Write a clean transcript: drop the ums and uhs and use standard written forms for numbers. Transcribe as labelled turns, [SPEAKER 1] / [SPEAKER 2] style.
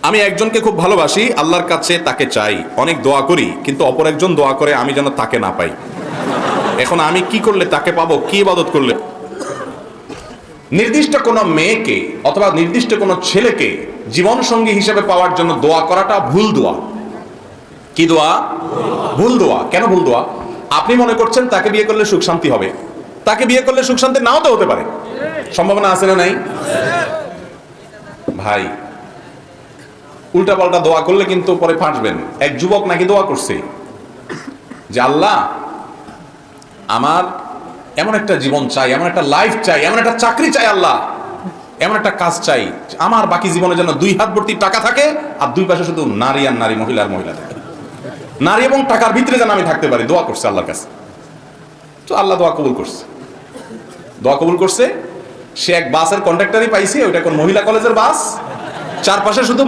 [SPEAKER 1] আমি একজনকে খুব ভালোবাসি, আল্লাহর কাছে তাকে চাই, অনেক দোয়া করি, কিন্তু অপর একজন দোয়া করে আমি যেন তাকে না পাই। এখন আমি কি করলে তাকে পাবো, কি ইবাদত করলে? নির্দিষ্ট কোনো মেয়েকে অথবা নির্দিষ্ট কোনো ছেলেকে জীবন সঙ্গী হিসেবে পাওয়ার জন্য দোয়া করাটা ভুল দোয়া। কি দোয়া? ভুল দোয়া। কেন ভুল দোয়া? আপনি মনে করছেন তাকে বিয়ে করলে সুখ শান্তি হবে, তাকে বিয়ে করলে সুখ শান্তি নাও তো হতে পারে। সম্ভাবনা আছে না নাই? ভাই, উল্টা পাল্টা দোয়া করলে কিন্তু পরে ফাঁসবেন। এক যুবক নাকি দোয়া করছে যে আল্লাহ, আমার এমন একটা জীবন চাই, এমন একটা লাইফ চাই, এমন একটা চাকরি চাই, আল্লাহ এমন একটা কাজ চাই, আমার বাকি জীবনে যেন 2 হাত ভর্তি টাকা থাকে আর 2 পাশে শুধু নারী আর নারী, মহিলা আর মহিলা থাকে, নারী এবং টাকার ভিতরে যেন আমি থাকতে পারি। দোয়া করছে আল্লাহর কাছে। তো আল্লাহ দোয়া কবুল করছে। দোয়া কবুল করছে। সে এক বাসের কন্ট্রাক্টরই পাইছে, ওইটা কোন মহিলা কলেজের বাস, চারপাশে শুধু